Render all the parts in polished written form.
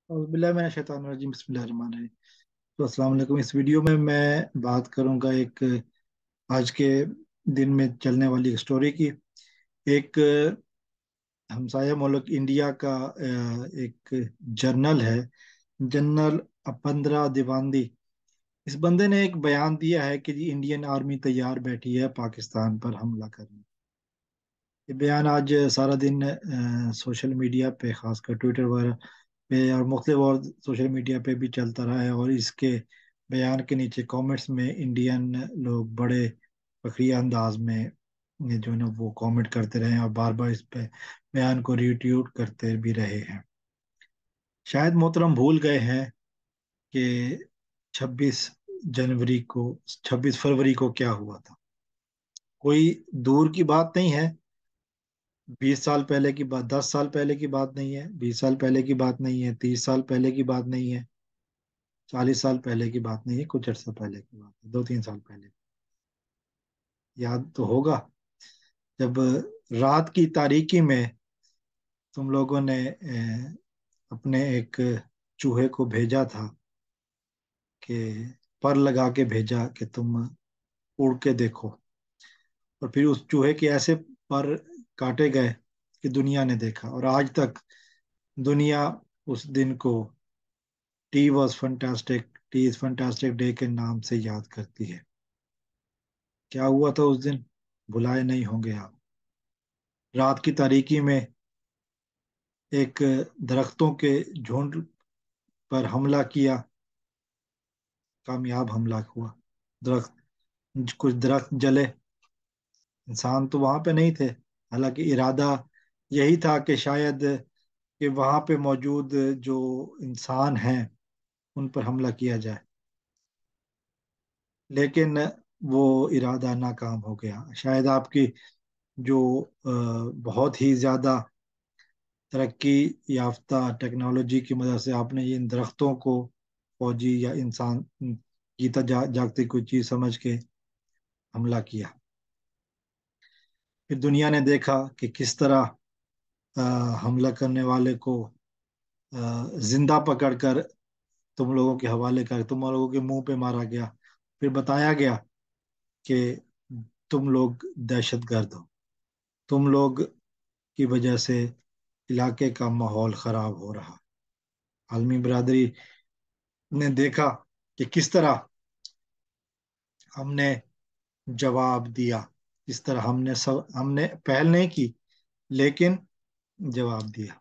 बिस्मिल्लाहिर्रहमानिर्रहीम बिस्मिल्लाहिर्रहमानिर्रहीम। तो अस्सलाम वालेकुम। इस वीडियो में मैं बात करूंगा एक आज के दिन में चलने वाली एक स्टोरी की। एक हमसाया मुल्क इंडिया का एक जर्नल है, जनरल अपंद्रा दिवांदी। इस बंदे ने एक बयान दिया है कि जी इंडियन आर्मी तैयार बैठी है पाकिस्तान पर हमला करने। ये बयान आज सारा दिन सोशल मीडिया पे, खासकर ट्विटर वगैरह पे और मुख्तलिफ और सोशल मीडिया पे भी चलता रहा है। और इसके बयान के नीचे कमेंट्स में इंडियन लोग बड़े फखरिया अंदाज में ये जो है ना वो कमेंट करते रहे हैं और बार बार इस पे बयान को रिट्वीट करते भी रहे हैं। शायद मोहतरम भूल गए हैं कि 26 जनवरी को 26 फरवरी को क्या हुआ था। कोई दूर की बात नहीं है। 20 साल पहले की बात, 10 साल पहले की बात नहीं है, 20 साल पहले की बात नहीं है, 30 साल पहले की बात नहीं है, 40 साल पहले की बात नहीं है, कुछ अर्सा पहले की बात है, 2-3 साल पहले। याद तो होगा जब रात की तारीकी में तुम लोगों ने अपने एक चूहे को भेजा था कि पर लगा के भेजा कि तुम उड़ के देखो। और फिर उस चूहे के ऐसे पर काटे गए कि दुनिया ने देखा। और आज तक दुनिया उस दिन को टी इज फंटास्टिक डे के नाम से याद करती है। क्या हुआ था उस दिन, भुलाए नहीं होंगे आप। रात की तारीकी में एक दरख्तों के झुंड पर हमला किया, कामयाब हमला हुआ। दरख्त, कुछ दरख्त जले, इंसान तो वहां पे नहीं थे। हालांकि इरादा यही था कि शायद कि वहां पे मौजूद जो इंसान हैं उन पर हमला किया जाए, लेकिन वो इरादा नाकाम हो गया। शायद आपकी जो बहुत ही ज्यादा तरक्की याफ्ता टेक्नोलॉजी की मदद से आपने इन दरख्तों को फौजी या इंसान जीता जागती कोई चीज समझ के हमला किया। फिर दुनिया ने देखा कि किस तरह अ, हमला करने वाले को जिंदा पकड़कर तुम लोगों के हवाले कर तुम लोगों के मुंह पे मारा गया। फिर बताया गया कि तुम लोग दहशतगर्द हो, तुम लोग की वजह से इलाके का माहौल खराब हो रहा। आलमी बरादरी ने देखा कि किस तरह हमने जवाब दिया, किस तरह हमने पहल नहीं की लेकिन जवाब दिया,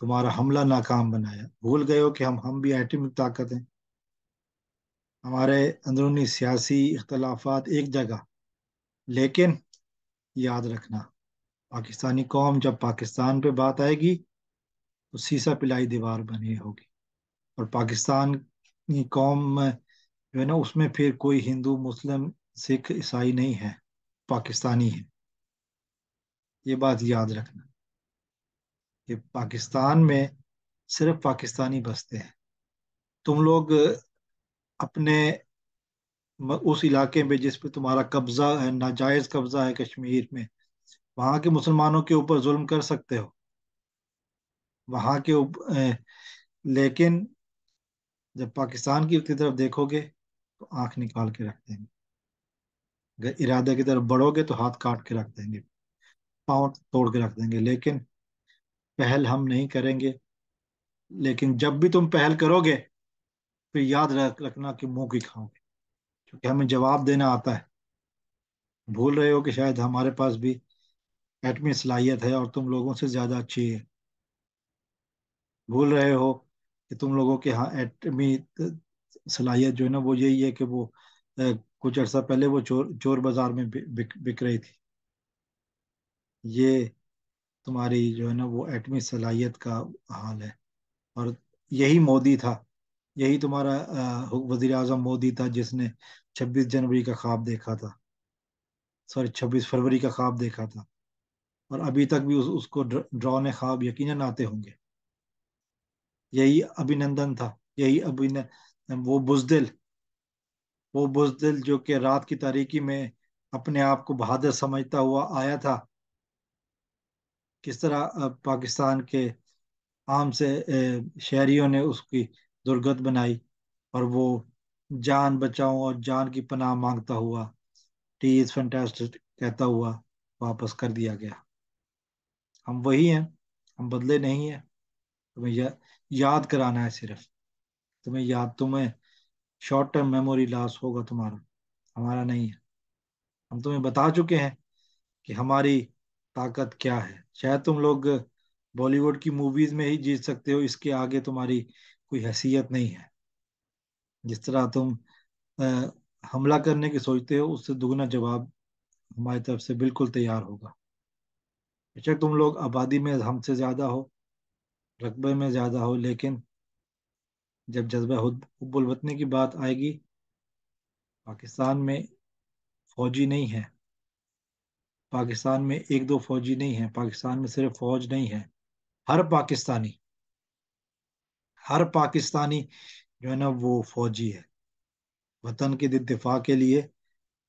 तुम्हारा हमला नाकाम बनाया। भूल गए हो कि हम भी एटमी ताकत हैं। हमारे अंदरूनी सियासी इख्तलाफात एक जगह, लेकिन याद रखना, पाकिस्तानी कौम जब पाकिस्तान पे बात आएगी तो सीसा पिलाई दीवार बनी होगी। और पाकिस्तान की कौम जो है ना उसमें फिर कोई हिंदू मुस्लिम सिख ईसाई नहीं है, पाकिस्तानी है। ये बात याद रखना कि पाकिस्तान में सिर्फ पाकिस्तानी बसते हैं। तुम लोग अपने उस इलाके में जिस पे तुम्हारा कब्जा है, नाजायज कब्जा है कश्मीर में, वहां के मुसलमानों के ऊपर जुल्म कर सकते हो, वहां के लेकिन जब पाकिस्तान की तरफ देखोगे तो आंख निकाल के रख देंगे। अगर इरादे की तरफ बढ़ोगे तो हाथ काट के रख देंगे, पांव तोड़ के रख देंगे। लेकिन पहल हम नहीं करेंगे। लेकिन जब भी तुम पहल करोगे फिर याद रखना कि मुंह की खाओगे, क्योंकि हमें जवाब देना आता है। भूल रहे हो कि शायद हमारे पास भी एटमी सलाहियत है और तुम लोगों से ज्यादा अच्छी है। भूल रहे हो कि तुम लोगों के यहाँ एटमी सलाहियत जो है ना वो यही है कि वो कुछ अर्सा पहले वो चोर चोर बाजार में बिक रही थी। ये तुम्हारी जो है ना वो एटमी सलाहियत का हाल है। और यही मोदी था, यही तुम्हारा वजीर आजम मोदी था जिसने 26 जनवरी का ख्वाब देखा था, सॉरी 26 फरवरी का ख्वाब देखा था। और अभी तक भी उसको ड्रॉने ख्वाब यकीनन आते होंगे। यही अभिनंदन था, यही वो बुजदिल जो कि रात की तारीकी में अपने आप को बहादुर समझता हुआ आया था। किस तरह पाकिस्तान के आम से शहरियों ने उसकी दुर्गत बनाई, और वो जान बचाओ और जान की पनाह मांगता हुआ, टी इज फैंटास्टिक कहता हुआ वापस कर दिया गया। हम वही हैं, हम बदले नहीं हैं। तुम्हें याद कराना है सिर्फ। तुम्हें शॉर्ट टर्म मेमोरी लॉस होगा तुम्हारा, हमारा नहीं है। हम तुम्हें बता चुके हैं कि हमारी ताकत क्या है। शायद तुम लोग बॉलीवुड की मूवीज में ही जीत सकते हो, इसके आगे तुम्हारी कोई हैसियत नहीं है। जिस तरह तुम अ, हमला करने की सोचते हो, उससे दुगना जवाब हमारी तरफ से बिल्कुल तैयार होगा। बेशक तुम लोग आबादी में हमसे ज्यादा हो, रकबे में ज्यादा हो, लेकिन जब जज्बा हुब्बुल वतनी की बात आएगी, पाकिस्तान में फौजी नहीं है। पाकिस्तान में एक दो फौजी नहीं है, पाकिस्तान में सिर्फ फौज नहीं है, हर पाकिस्तानी, हर पाकिस्तानी जो है ना वो फौजी है। वतन के दिफा के लिए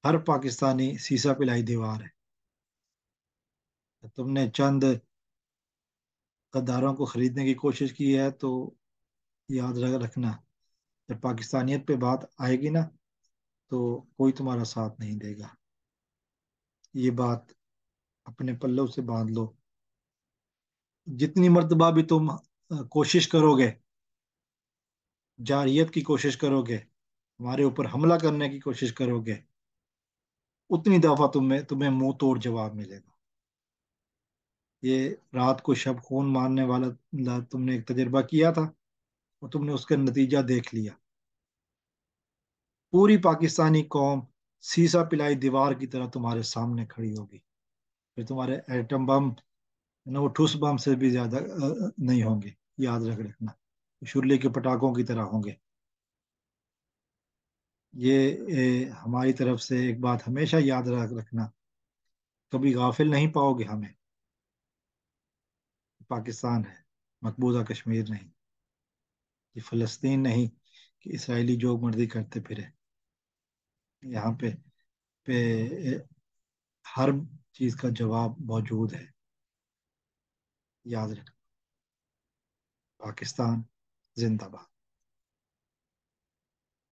हर पाकिस्तानी सीसा पिलाई दीवार है। तुमने चंद गद्दारों को खरीदने की कोशिश की है, तो याद रखना, जब पाकिस्तानियत पे बात आएगी ना, तो कोई तुम्हारा साथ नहीं देगा। ये बात अपने पल्लों से बांध लो। जितनी मर्तबा भी तुम कोशिश करोगे, जारियत की कोशिश करोगे, हमारे ऊपर हमला करने की कोशिश करोगे, उतनी दफा तुम्हें मुंह तोड़ जवाब मिलेगा। ये रात को शब खून मारने वाला तुमने एक तजर्बा किया था, और तुमने उसका नतीजा देख लिया। पूरी पाकिस्तानी कौम सीसा पिलाई दीवार की तरह तुम्हारे सामने खड़ी होगी। फिर तुम्हारे एटम बम ना वो ठुस बम से भी ज्यादा नहीं होंगे। याद रखना, शुरले के पटाखों की तरह होंगे। ये हमारी तरफ से एक बात हमेशा याद रखना, कभी गाफिल नहीं पाओगे हमें। पाकिस्तान है, मकबूजा कश्मीर नहीं। ये फलस्तीन नहीं कि इसराइली जो मर्जी करते फिरे। यहाँ पे हर चीज का जवाब मौजूद है। याद रख, पाकिस्तान जिंदाबाद।